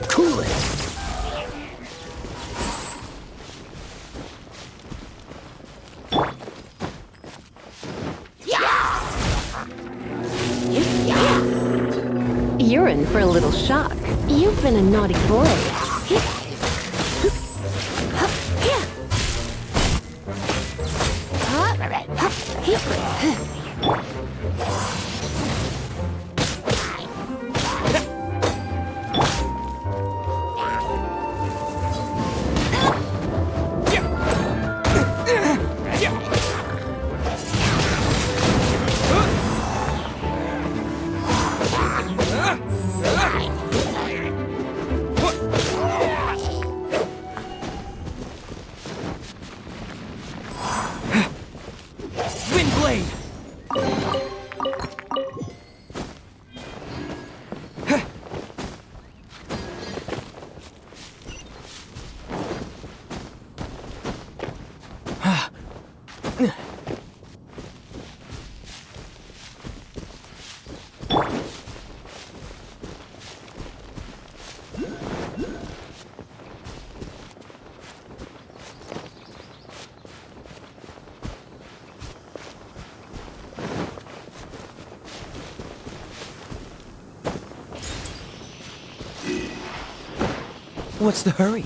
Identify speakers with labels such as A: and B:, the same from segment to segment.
A: Cool it.
B: You're in for a little shock. You've been a naughty boy.
A: What's the hurry?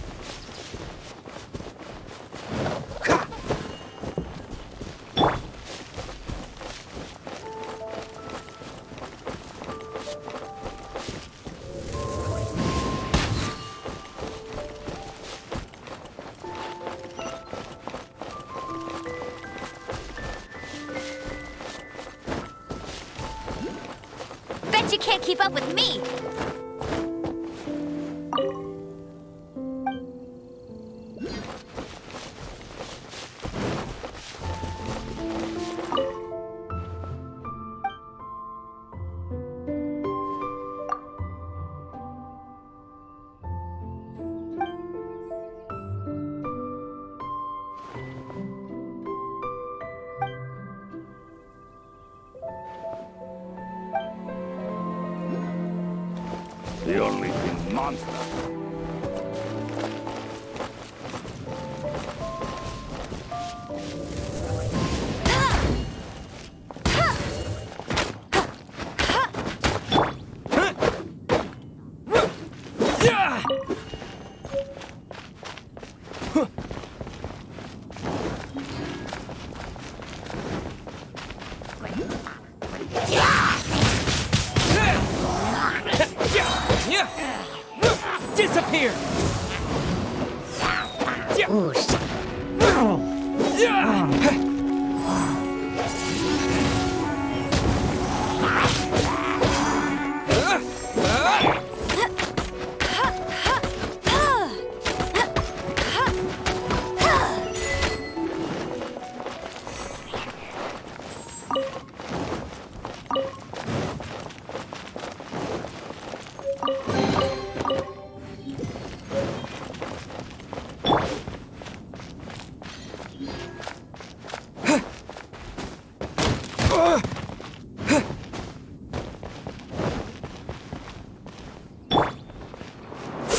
C: Bet you can't keep up with me!
D: The only thing monster.
A: Disappear!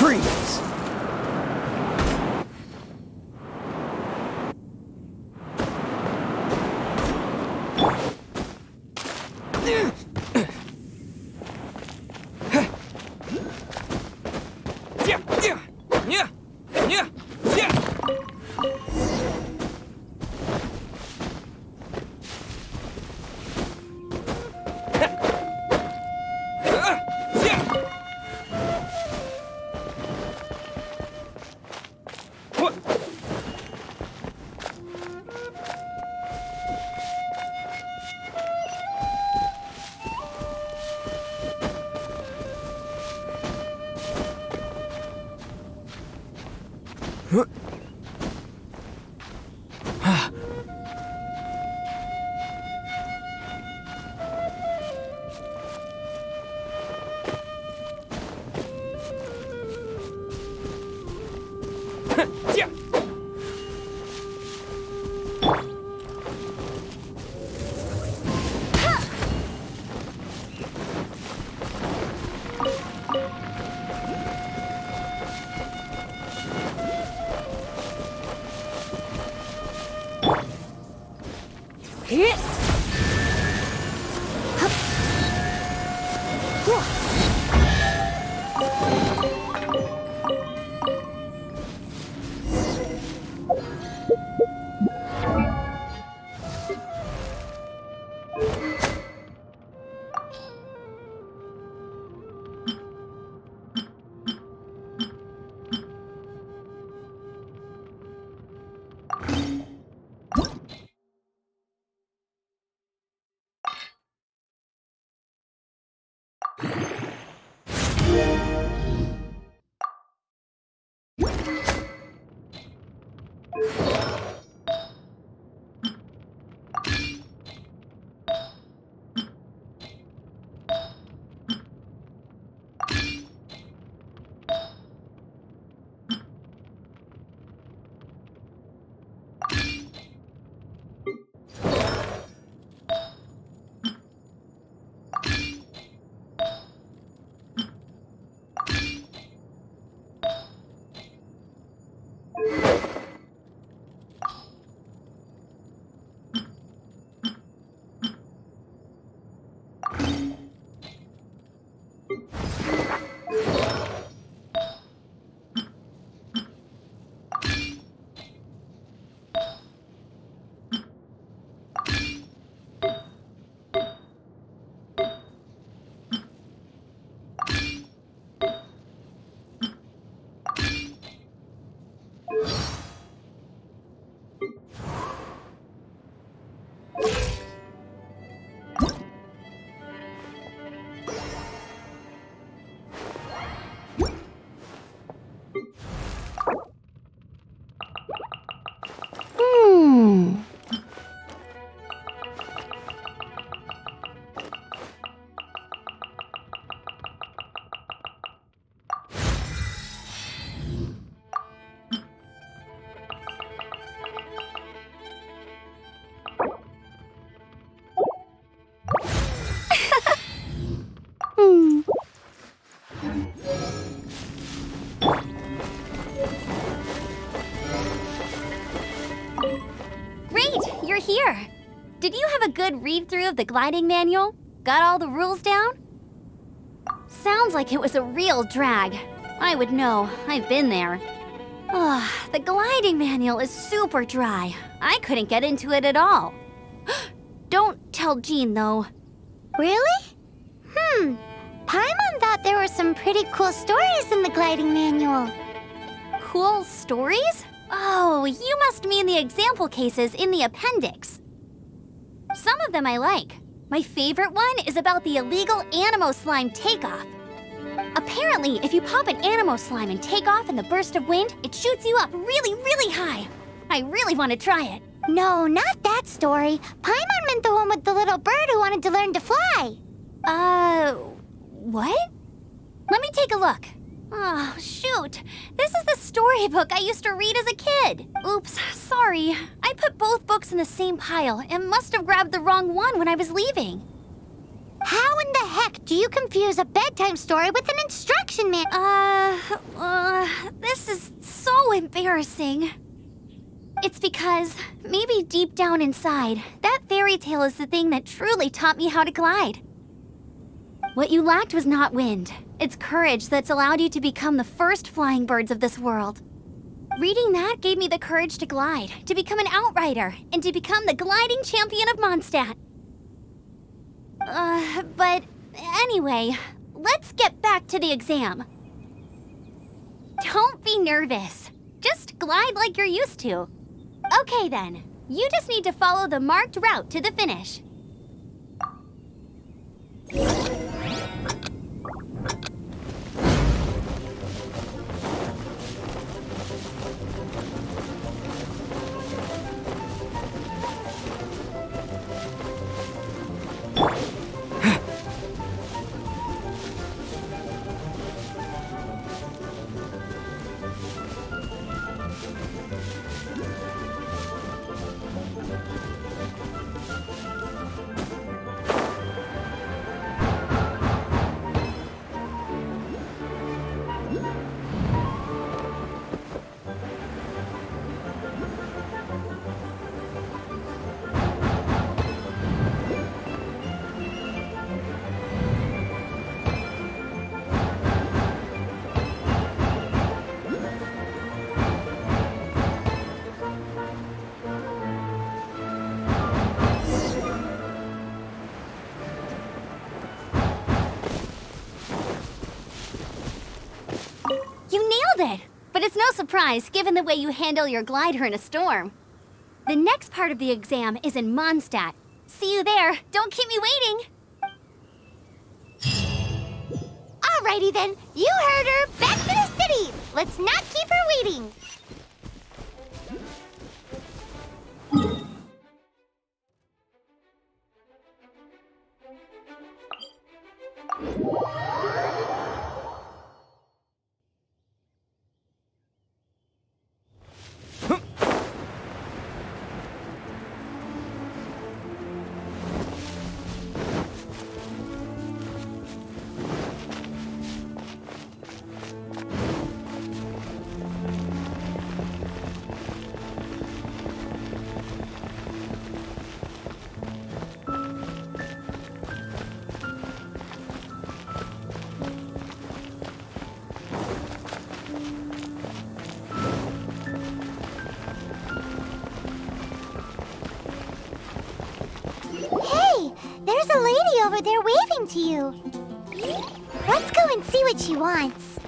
A: Freeze!
B: Hit! Hup. Whoa.
C: Great, you're here. Did you have a good read-through of the gliding manual? Got all the rules down? Sounds like it was a real drag. I would know, I've been there. Ugh, the gliding manual is super dry. I couldn't get into it at all. Don't tell Jean, though.
E: Really? Paimon thought there were some pretty cool stories in the gliding manual.
C: Cool stories? Oh, you must mean the example cases in the appendix. Some of them I like. My favorite one is about the illegal Animo Slime takeoff. Apparently, if you pop an Animo Slime and take off in the burst of wind, it shoots you up really, really high. I really want to try it.
E: No, not that story. Paimon meant the one with the little bird who wanted to learn to fly.
C: What? Let me take a look. Oh, shoot. This is the storybook I used to read as a kid. Oops, sorry. I put both books in the same pile and must have grabbed the wrong one when I was leaving.
E: How in the heck do you confuse a bedtime story with an instruction manual?
C: This is so embarrassing. It's because, maybe deep down inside, that fairy tale is the thing that truly taught me how to glide. What you lacked was not wind. It's courage that's allowed you to become the first flying birds of this world. Reading that gave me the courage to glide, to become an outrider, and to become the gliding champion of Mondstadt. But anyway, let's get back to the exam. Don't be nervous. Just glide like you're used to. Okay then, you just need to follow the marked route to the finish. nailed it! But it's no surprise, given the way you handle your glider in a storm. The next part of the exam is in Mondstadt. See you there. Don't keep me waiting.
E: Alrighty then, you heard her. Back to the city. Let's not keep her waiting. Hey, there's a lady over there waving to you. Let's go and see what she wants.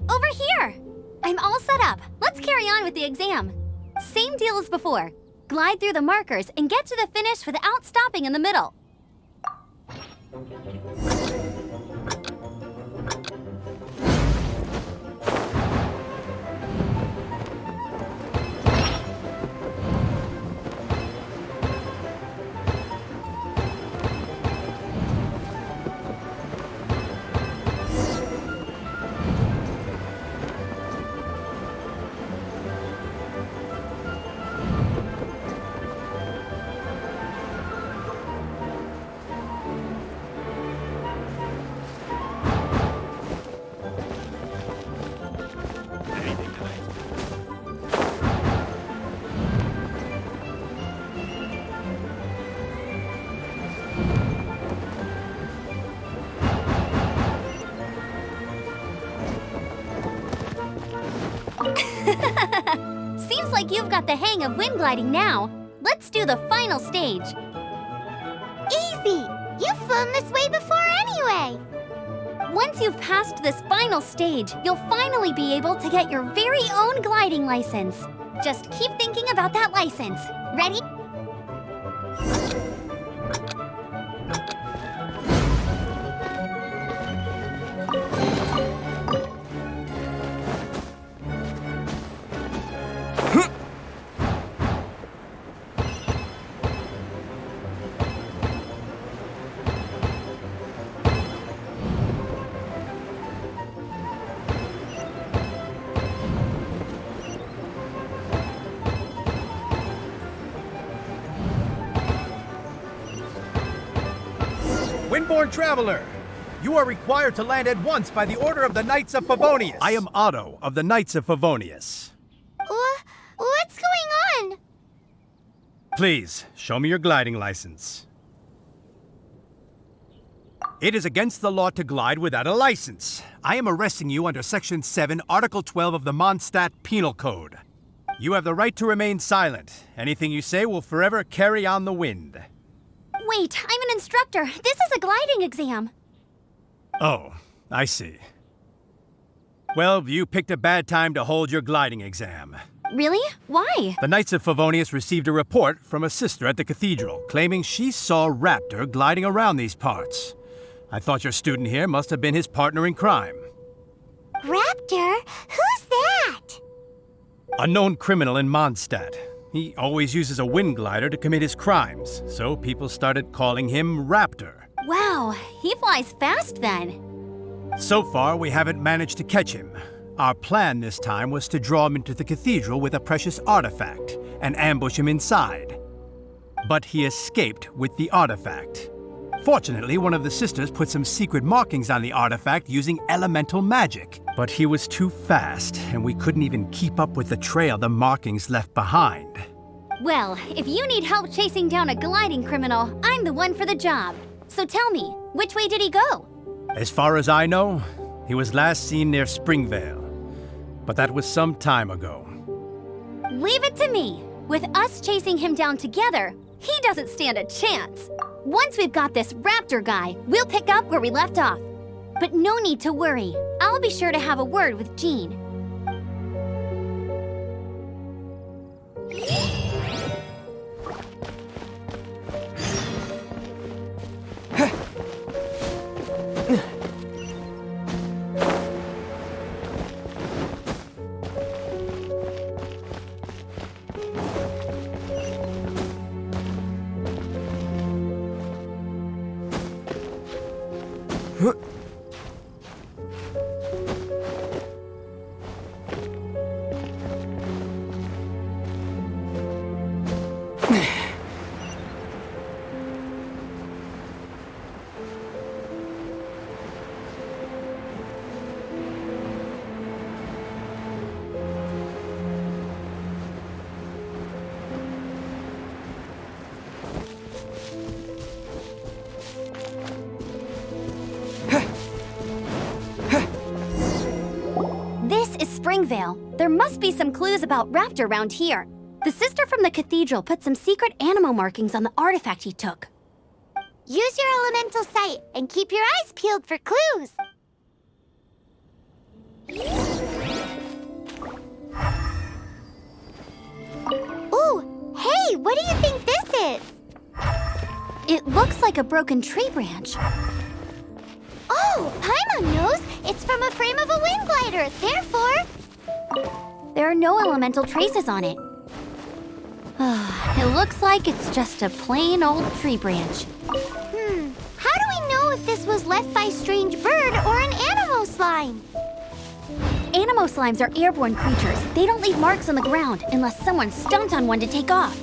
C: Over here! I'm all set up. Let's carry on with the exam. Same deal as before. Glide through the markers and get to the finish without stopping in the middle. Seems like you've got the hang of wind gliding now. Let's do the final stage.
E: Easy! You've flown this way before anyway!
C: Once you've passed this final stage, you'll finally be able to get your very own gliding license. Just keep thinking about that license. Ready?
F: Springborn Traveler! You are required to land at once by the order of the Knights of Favonius. I am Otto of the Knights of Favonius.
E: What's going on?
F: Please, show me your gliding license. It is against the law to glide without a license. I am arresting you under Section 7, Article 12 of the Mondstadt Penal Code. You have the right to remain silent. Anything you say will forever carry on the wind.
C: Wait, I'm an instructor. This is a gliding exam.
F: Oh, I see. Well, you picked a bad time to hold your gliding exam.
C: Really? Why?
F: The Knights of Favonius received a report from a sister at the cathedral claiming she saw Raptor gliding around these parts. I thought your student here must have been his partner in crime.
E: Raptor? Who's that?
F: A known criminal in Mondstadt. He always uses a wind glider to commit his crimes, so people started calling him Raptor.
C: Wow, he flies fast then.
F: So far, we haven't managed to catch him. Our plan this time was to draw him into the cathedral with a precious artifact and ambush him inside. But he escaped with the artifact. Fortunately, one of the sisters put some secret markings on the artifact using elemental magic. But he was too fast, and we couldn't even keep up with the trail the markings left behind.
C: Well, if you need help chasing down a gliding criminal, I'm the one for the job. So tell me, which way did he go?
F: As far as I know, he was last seen near Springvale. But that was some time ago.
C: Leave it to me. With us chasing him down together, he doesn't stand a chance. Once we've got this Raptor guy, we'll pick up where we left off. But no need to worry. I'll be sure to have a word with Jean. Springvale. There must be some clues about Raptor around here. The sister from the cathedral put some secret animal markings on the artifact he took.
E: Use your elemental sight and keep your eyes peeled for clues. Ooh, hey, what do you think this is?
C: It looks like a broken tree branch.
E: Oh, Paimon knows. It's from a frame of a wind glider. Therefore,
C: there are no elemental traces on it. It looks like it's just a plain old tree branch.
E: How do we know if this was left by a strange bird or an animo slime?
C: Animo slimes are airborne creatures. They don't leave marks on the ground unless someone stomped on one to take off.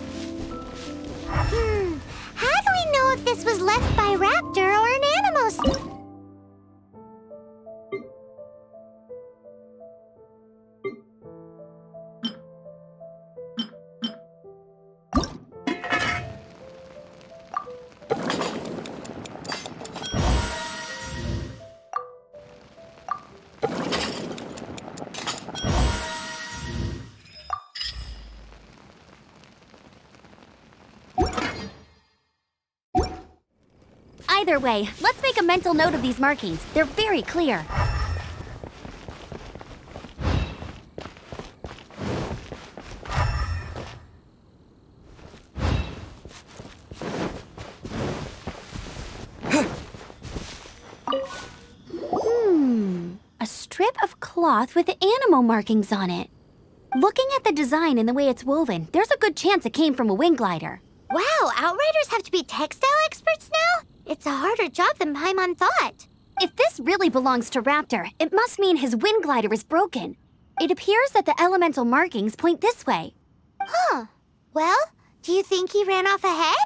E: How do we know if this was left by Raptor or an animo slime?
C: Either way, let's make a mental note of these markings. They're very clear. A strip of cloth with animo markings on it. Looking at the design and the way it's woven, there's a good chance it came from a wind glider.
E: Wow, Outriders have to be textile experts now? It's a harder job than Paimon thought.
C: If this really belongs to Raptor, it must mean his wind glider is broken. It appears that the elemental markings point this way.
E: Well, do you think he ran off ahead?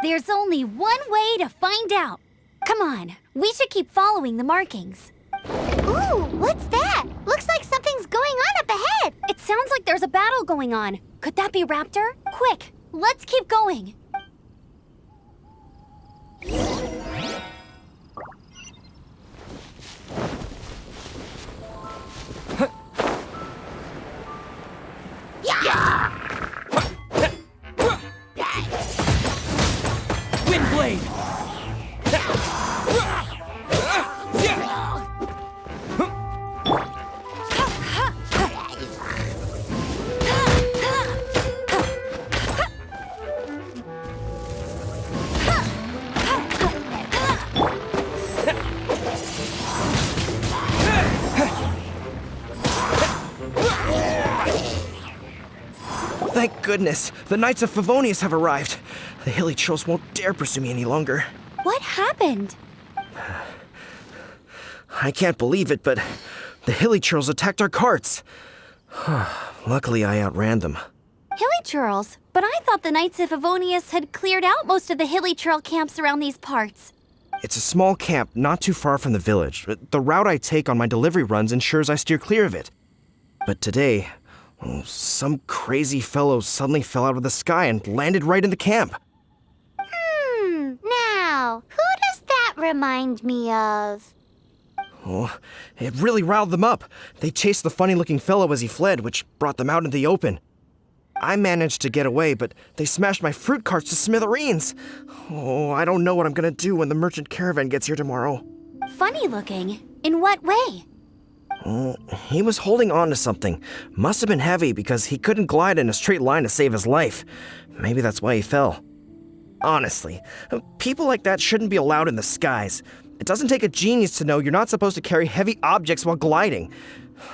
C: There's only one way to find out. Come on, we should keep following the markings.
E: Ooh, what's that? Looks like something's going on up ahead.
C: It sounds like there's a battle going on. Could that be Raptor? Quick, let's keep going.
A: Windblade!
G: Thank goodness, the Knights of Favonius have arrived. The hilly trolls won't dare pursue me any longer.
C: What happened?
G: I can't believe it, but the hilly trolls attacked our carts. Luckily, I outran them.
C: Hilly Churls? But I thought the Knights of Favonius had cleared out most of the Hilly Churl camps around these parts.
G: It's a small camp not too far from the village. The route I take on my delivery runs ensures I steer clear of it. But today, some crazy fellow suddenly fell out of the sky and landed right in the camp.
E: Now, who does that remind me of?
G: Oh, it really riled them up. They chased the funny-looking fellow as he fled, which brought them out into the open. I managed to get away, but they smashed my fruit carts to smithereens. Oh, I don't know what I'm gonna do when the merchant caravan gets here tomorrow.
C: Funny looking? In what way?
G: He was holding on to something. Must have been heavy because he couldn't glide in a straight line to save his life. Maybe that's why he fell. Honestly, people like that shouldn't be allowed in the skies. It doesn't take a genius to know you're not supposed to carry heavy objects while gliding.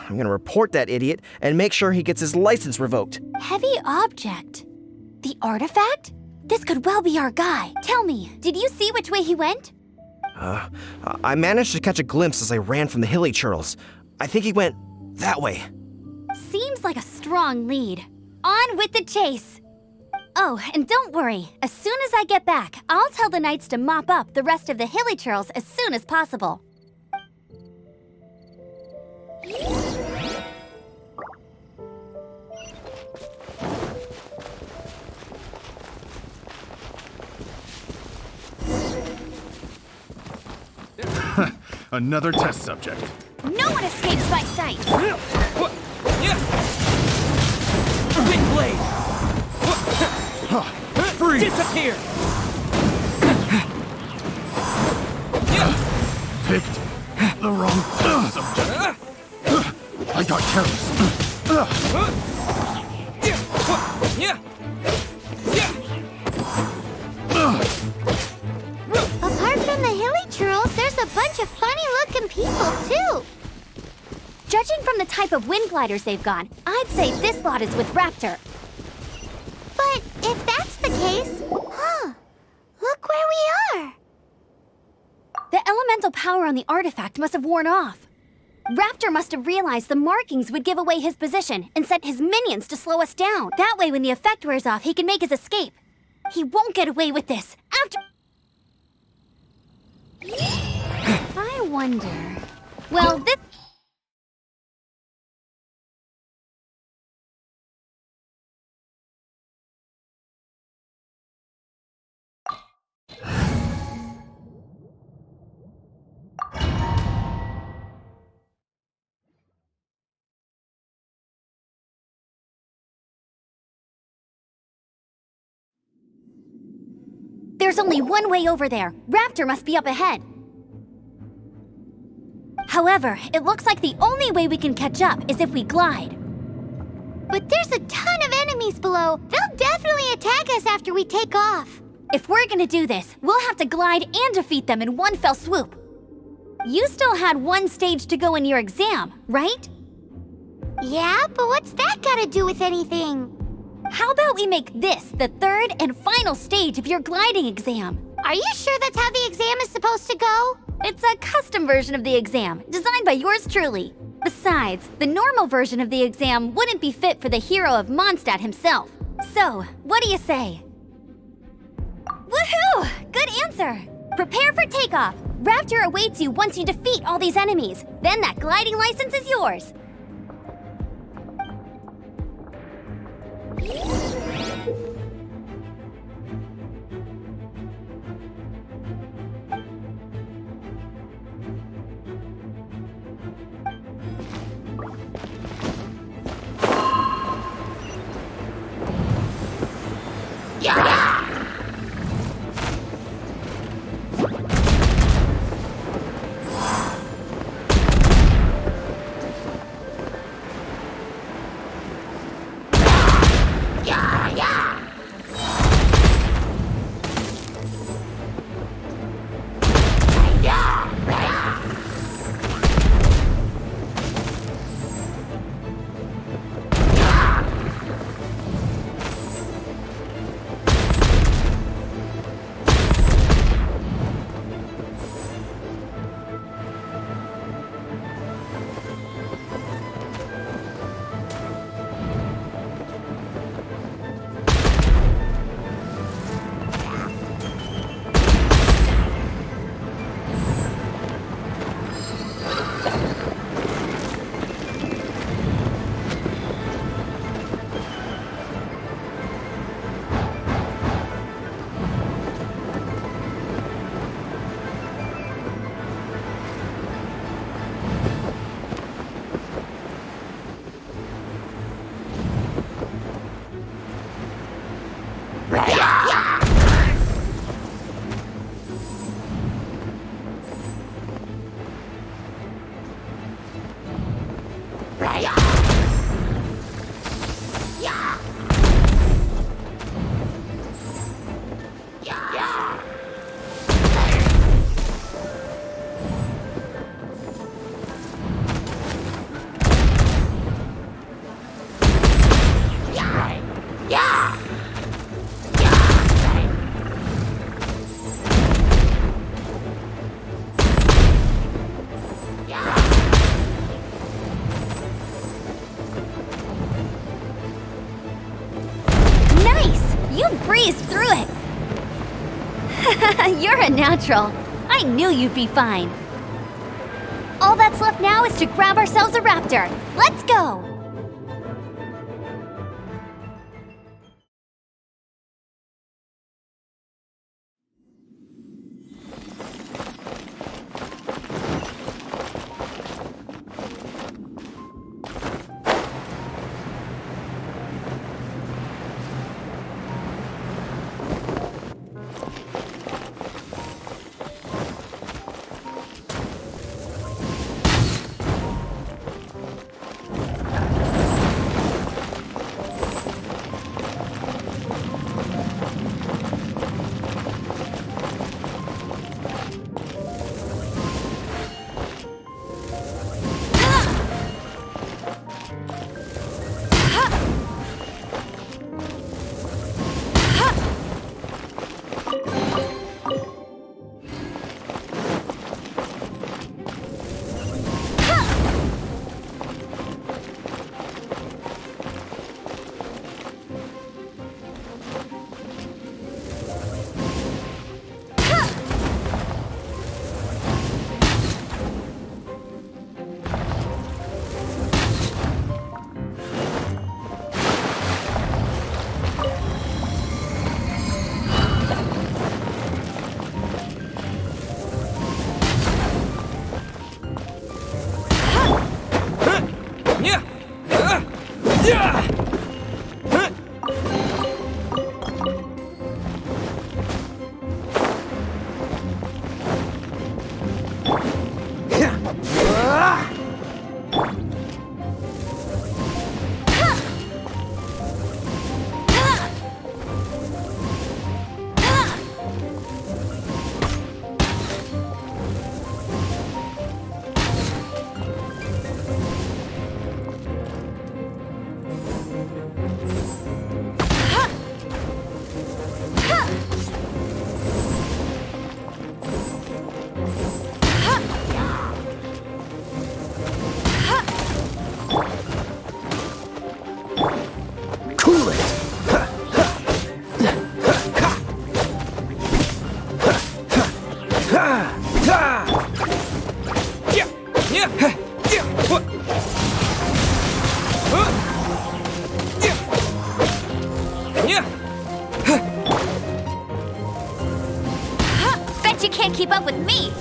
G: I'm gonna report that idiot and make sure he gets his license revoked.
C: Heavy object? The artifact? This could well be our guy. Tell me, did you see which way he went?
G: I managed to catch a glimpse as I ran from the hilly churls. I think he went that way.
C: Seems like a strong lead. On with the chase! Oh, and don't worry. As soon as I get back, I'll tell the knights to mop up the rest of the hilly churls as soon as possible.
D: Another test subject.
C: No one escapes my sight!
A: Windblade!
D: Freeze!
A: Disappear!
D: Picked the wrong subject. I got careless.
E: Apart from the hilly churls, there's a bunch of funny-looking people, too.
C: Judging from the type of wind gliders they've got, I'd say this lot is with Raptor.
E: But if that's the case, look where we are.
C: The elemental power on the artifact must have worn off. Raptor must have realized the markings would give away his position and sent his minions to slow us down. That way, when the effect wears off, he can make his escape. He won't get away with this. After... I wonder... Well, this... There's only one way over there. Raptor must be up ahead. However, it looks like the only way we can catch up is if we glide.
E: But there's a ton of enemies below. They'll definitely attack us after we take off.
C: If we're gonna do this, we'll have to glide and defeat them in one fell swoop. You still had one stage to go in your exam, right?
E: Yeah, but what's that got to do with anything?
C: How about we make this the third and final stage of your gliding exam?
E: Are you sure that's how the exam is supposed to go?
C: It's a custom version of the exam, designed by yours truly. Besides, the normal version of the exam wouldn't be fit for the hero of Mondstadt himself. So, what do you say? Woohoo! Good answer! Prepare for takeoff! Raptor awaits you once you defeat all these enemies. Then that gliding license is yours. Breezed through it! You're a natural. I knew you'd be fine. All that's left now is to grab ourselves a raptor. Let's go! can't keep up with me!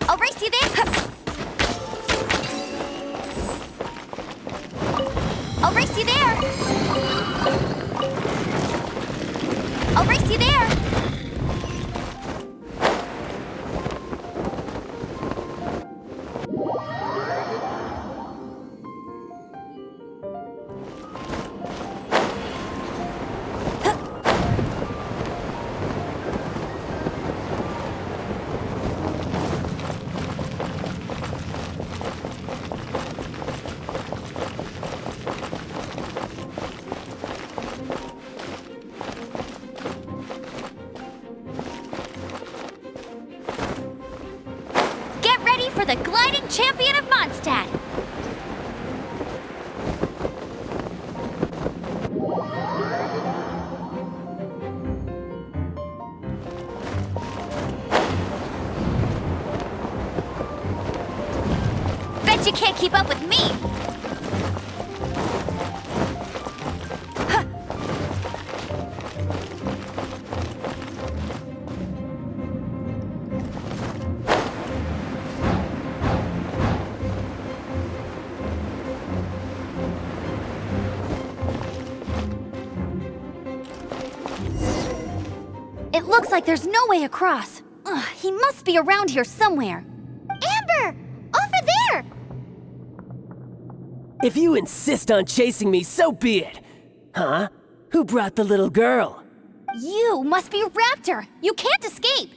C: I'll race you there! I'll race you there! I'll race you there! For the gliding champion of Mondstadt! Bet you can't keep up with me! It looks like there's no way across. Ugh, he must be around here somewhere.
E: Amber! Over there!
A: If you insist on chasing me, so be it. Huh? Who brought the little girl?
C: You must be Raptor. You can't escape.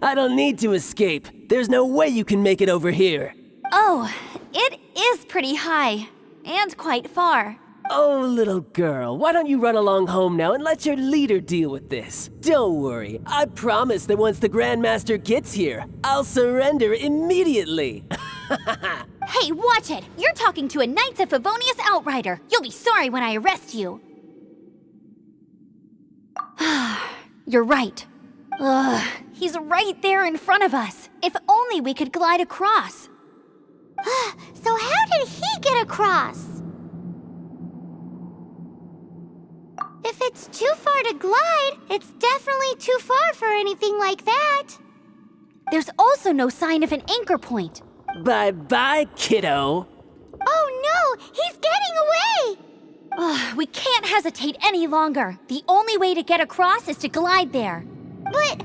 A: I don't need to escape. There's no way you can make it over here.
C: Oh, it is pretty high. And quite far.
A: Oh, little girl, why don't you run along home now and let your leader deal with this? Don't worry, I promise that once the Grandmaster gets here, I'll surrender immediately.
C: Hey, watch it! You're talking to a Knights of Favonius outrider. You'll be sorry when I arrest you. You're right. Ugh, he's right there in front of us. If only we could glide across.
E: So how did he get across? If it's too far to glide, it's definitely too far for anything like that.
C: There's also no sign of an anchor point.
A: Bye-bye, kiddo.
E: Oh no, he's getting away!
C: Ugh, we can't hesitate any longer. The only way to get across is to glide there.
E: But...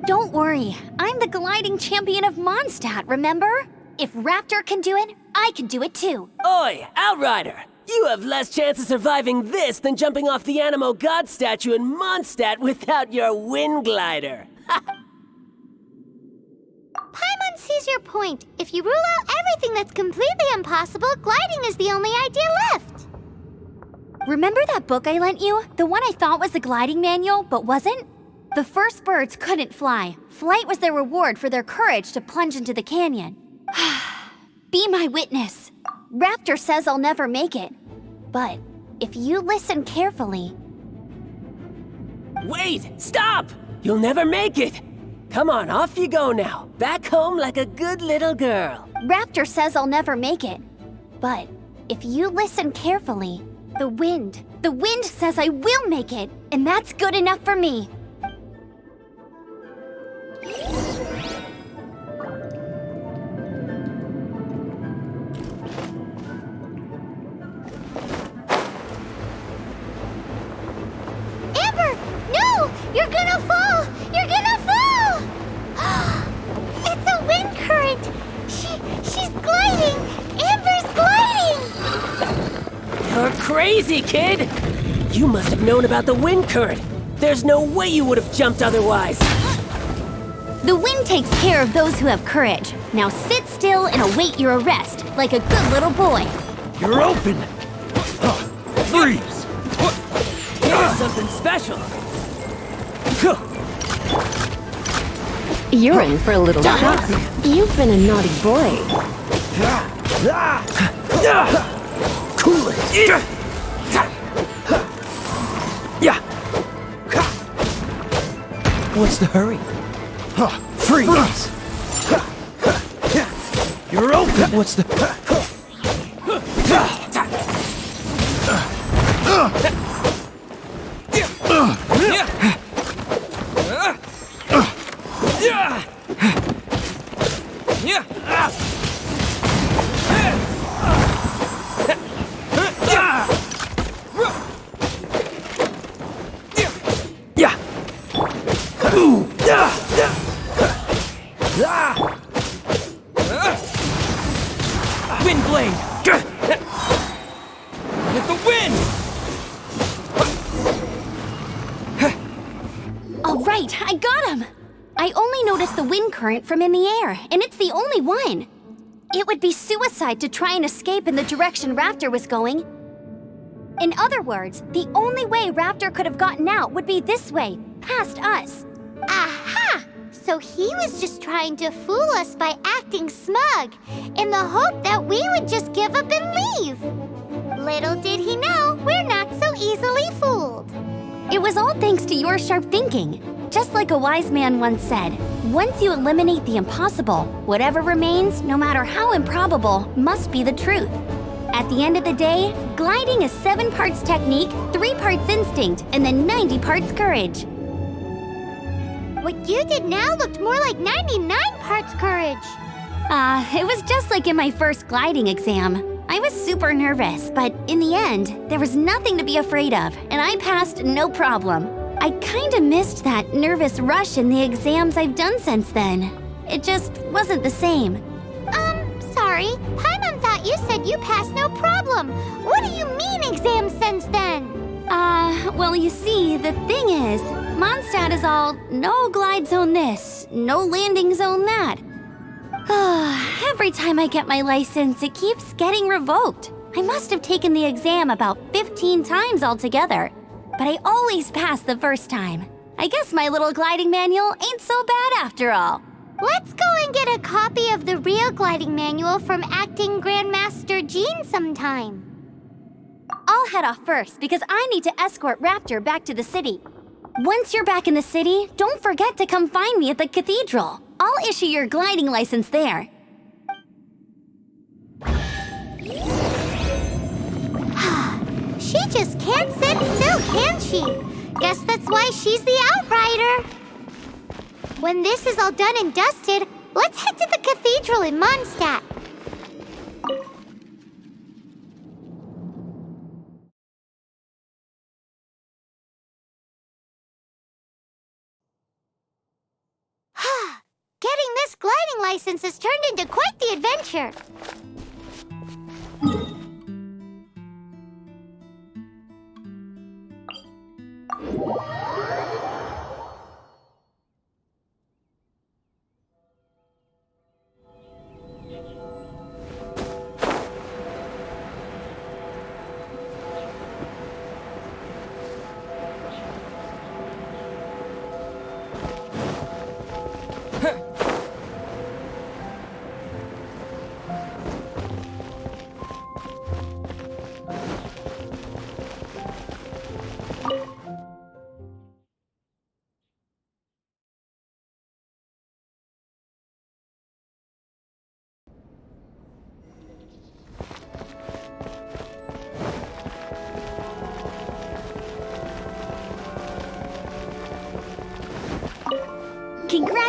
C: Don't worry, I'm the gliding champion of Mondstadt, remember? If Raptor can do it, I can do it too.
A: Oi, Outrider! You have less chance of surviving this than jumping off the Animo God statue in Mondstadt without your wind glider.
E: Paimon sees your point. If you rule out everything that's completely impossible, gliding is the only idea left.
C: Remember that book I lent you? The one I thought was the gliding manual, but wasn't? The first birds couldn't fly. Flight was their reward for their courage to plunge into the canyon. Be my witness. Raptor says I'll never make it. But if you listen carefully...
A: Wait! Stop! You'll never make it! Come on, off you go now. Back home like a good little girl.
C: Raptor says I'll never make it. But if you listen carefully, The wind. The wind says I will make it, and that's good enough for me.
E: Amber! No! You're gonna fall! You're gonna fall! It's a wind current! She's gliding! Amber's gliding!
A: You're crazy, kid! You must have known about the wind current. There's no way you would have jumped otherwise.
C: The wind takes care of those who have courage. Now sit still and await your arrest, like a good little boy.
D: You're open! Freeze!
A: Here's something special.
B: You're in for a little shock. You've been a naughty boy.
A: Cool it. What's the hurry? Freeze!
D: You're open!
A: What's the... Wind blade! With the wind!
C: All right, I got him! I only noticed the wind current from in the air, and it's the only one. It would be suicide to try and escape in the direction Raptor was going. In other words, the only way Raptor could have gotten out would be this way, past us.
E: Aha! So he was just trying to fool us by acting smug, in the hope that we would just give up and leave. Little did he know, we're not so easily fooled.
C: It was all thanks to your sharp thinking. Just like a wise man once said, once you eliminate the impossible, whatever remains, no matter how improbable, must be the truth. At the end of the day, gliding is 7 parts technique, 3 parts instinct, and then 90 parts courage.
E: What you did now looked more like 99 parts courage.
C: It was just like in my first gliding exam. I was super nervous, but in the end, there was nothing to be afraid of, and I passed no problem. I kinda missed that nervous rush in the exams I've done since then. It just wasn't the same.
E: Sorry. Paimon thought you said you passed no problem. What do you mean exams since then?
C: Well, you see, the thing is, Mondstadt is all no glide zone this, no landing zone that. Every time I get my license, it keeps getting revoked. I must have taken the exam about 15 times altogether, but I always pass the first time. I guess my little gliding manual ain't so bad after all.
E: Let's go and get a copy of the real gliding manual from Acting Grandmaster Jean sometime.
C: I'll head off first because I need to escort Raptor back to the city. Once you're back in the city, don't forget to come find me at the cathedral. I'll issue your gliding license there.
E: She just can't sit still, can she? Guess that's why she's the outrider. When this is all done and dusted, let's head to the cathedral in Mondstadt. Getting this gliding license has turned into quite the adventure.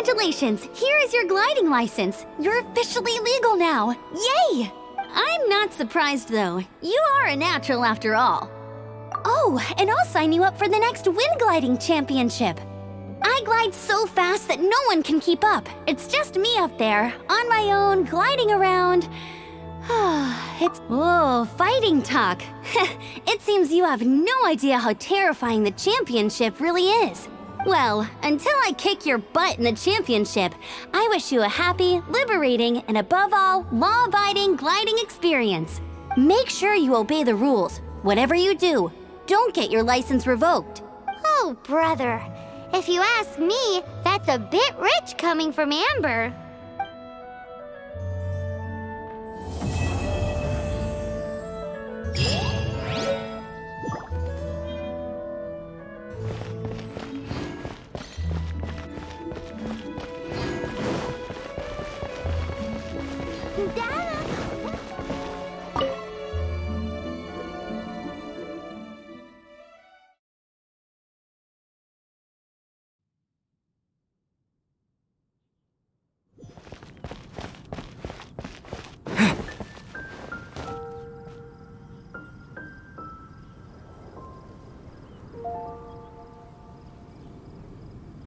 C: Congratulations! Here is your gliding license. You're officially legal now. Yay! I'm not surprised though. You are a natural after all. Oh, and I'll sign you up for the next wind gliding championship. I glide so fast that no one can keep up. It's just me up there, on my own, gliding around. Whoa, fighting talk. It seems you have no idea how terrifying the championship really is. Well, until I kick your butt in the championship, I wish you a happy, liberating, and above all, law-abiding gliding experience. Make sure you obey the rules. Whatever you do, don't get your license revoked.
E: Oh, brother. If you ask me, that's a bit rich coming from Amber.